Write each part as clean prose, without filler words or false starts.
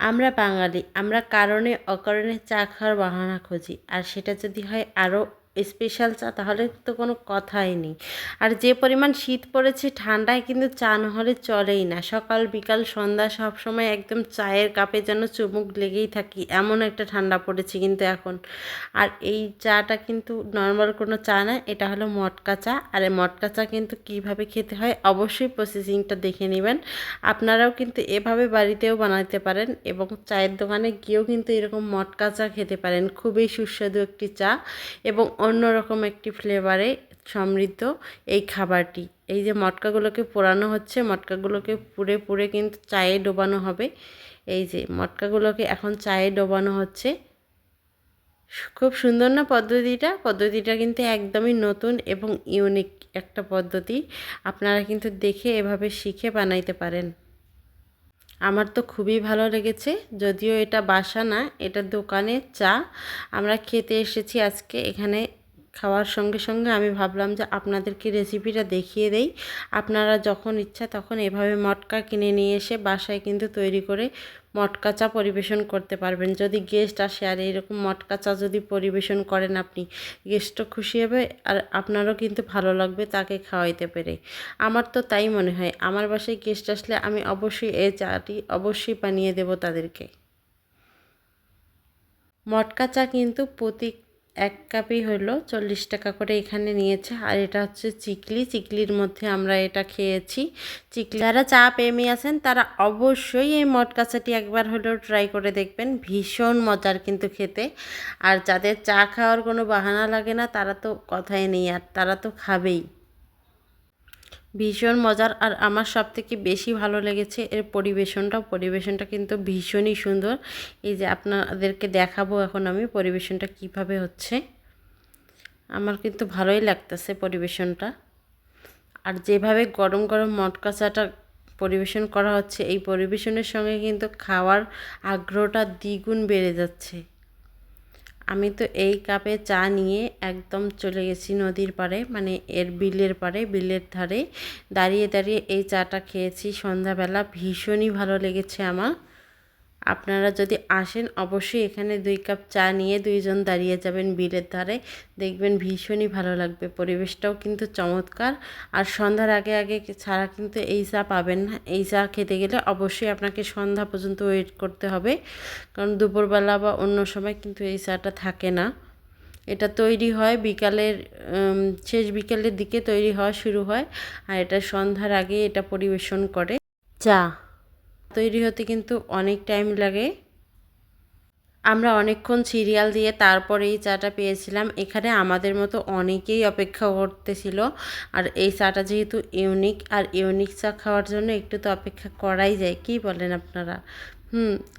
আমরা বাঙালি, আমরা কারণে অকারণে চা খাওয়ার বাহানা খুঁজি। আর সেটা যদি হয় আরও স্পেশাল চা, তাহলে তো কোনো কথাই নেই। আর যে পরিমাণ শীত পড়েছে, ঠান্ডায় কিন্তু চা নহলে চলেই না। সকাল বিকাল সন্ধ্যা সব সময় একদম চায়ের কাপে যেন চুমুক লেগেই থাকি, এমন একটা ঠান্ডা পড়েছে কিন্তু এখন। আর এই চাটা কিন্তু নর্মাল কোনো চা না, এটা হলো মটকা চা। আর এই মটকা চা কিন্তু কীভাবে খেতে হয় অবশ্যই প্রসেসিংটা দেখে নেবেন। আপনারাও কিন্তু এভাবে বাড়িতেও বানাতে পারেন এবং চায়ের দোকানে গিয়েও কিন্তু এরকম মটকা চা খেতে পারেন। খুবই সুস্বাদু একটি চা এবং অন্যরকম একটি ফ্লেভারে সমৃদ্ধ এই খাবারটি। এই যে মটকাগুলোকে পোড়ানো হচ্ছে, মটকাগুলোকে পুড়ে পুড়ে কিন্তু চায়ে ডোবানো হবে। এই যে মটকাগুলোকে এখন চায়ে ডোবানো হচ্ছে। খুব সুন্দর না পদ্ধতিটা কিন্তু একদমই নতুন এবং ইউনিক একটা পদ্ধতি। আপনারা কিন্তু দেখে এভাবে শিখে বানাইতে পারেন। আমার তো খুবই ভালো লেগেছে, যদিও এটা বাসা না, এটা দোকানের চা। আমরা খেতে এসেছি আজকে এখানে। খাওয়ার সঙ্গে সঙ্গে আমি ভাবলাম যে আপনাদেরকে রেসিপিটা দেখিয়ে দেই। আপনারা যখন ইচ্ছা তখন এভাবে মটকা কিনে নিয়ে এসে বাসায় কিন্তু তৈরি করে মটকা চা পরিবেশন করতে পারবেন। যদি গেস্ট আসে আর এরকম মটকা চা যদি পরিবেশন করেন আপনি, গেস্টও খুশি হবে আর আপনারও কিন্তু ভালো লাগবে তাকে খাওয়াইতে পেরে। আমার তো তাই মনে হয়। আমার বাসায় গেস্ট আসলে আমি অবশ্যই এই চাটি অবশ্যই বানিয়ে দেব তাদেরকে। মটকা চা কিন্তু প্রতি 1 কাপই হলো 40 টাকা করে এখানে নিয়েছে। আর এটা হচ্ছে চিকলির মধ্যে আমরা এটা খেয়েছি। যারা চা প্রেমী আছেন তারা অবশ্যই এই মটকা চাটি একবার হলেও ট্রাই করে দেখবেন। ভীষণ মজার কিন্তু খেতে। আর যাদের চা খাওয়ার কোনো বাহানা লাগে না তারা তো কথাই নেই, আর তারা তো খাবেই। ভীষণ মজার। আর আমার সবথেকে বেশি ভালো লেগেছে এর পরিবেশনটা কিন্তু ভীষণই সুন্দর। এই যে আপনাদেরকে দেখাবো এখন আমি পরিবেশনটা কিভাবে হচ্ছে। আমার কিন্তু ভালোই লাগতেছে পরিবেশনটা। আর যেভাবে গরম গরম মটকা চাটা পরিবেশন করা হচ্ছে, এই পরিবেশনের সঙ্গে কিন্তু খাওয়ার আগ্রহটা দ্বিগুণ বেড়ে যাচ্ছে। আমি তো এই কাপে চা নিয়ে একদম চলে গেছি নদীর পাড়ে, মানে এর বিলের পাড়ে, বিলের ধারে দাঁড়িয়ে দাঁড়িয়ে এই চাটা খেয়েছি সন্ধ্যাবেলা। ভীষণই ভালো লেগেছে আমার। আপনারা যদি আসেন অবশ্যই এখানে 2 কাপ চা নিয়ে 2 জন দাঁড়িয়ে যাবেন বিলের ধারে, দেখবেন ভীষণই ভালো লাগবে। পরিবেশটাও কিন্তু চমৎকার। আর সন্ধ্যার আগে আগে ছাড়া কিন্তু এই চা পাবেন না। এই চা খেতে গেলে অবশ্যই আপনাকে সন্ধ্যা পর্যন্ত ওয়েট করতে হবে, কারণ দুপুরবেলা বা অন্য সময় কিন্তু এই চাটা থাকে না। এটা তৈরি হয় বিকালের শেষ বিকেলের দিকে তৈরি হওয়া শুরু হয়। আর এটা সন্ধ্যার আগে এটা পরিবেশন করে। চা তৈরি হতে কিন্তু অনেক টাইম লাগে। আমরা অনেকক্ষণ সিরিয়াল দিয়ে তারপরে এই চাটা পেয়েছিলাম। এখানে আমাদের মতো অনেকেই অপেক্ষা করতেছিল। আর এই চাটা যেহেতু ইউনিক, আর ইউনিক চা খাওয়ার জন্য একটু তো অপেক্ষা করাই যায়, কি বলেন আপনারা?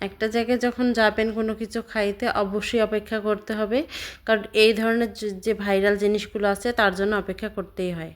একটা জায়গায় যখন যাবেন কোনো কিছু খাইতে অবশ্যই অপেক্ষা করতে হবে, কারণ এই ধরনের যে ভাইরাল জিনিসগুলো আছে তার জন্য অপেক্ষা করতেই হয়।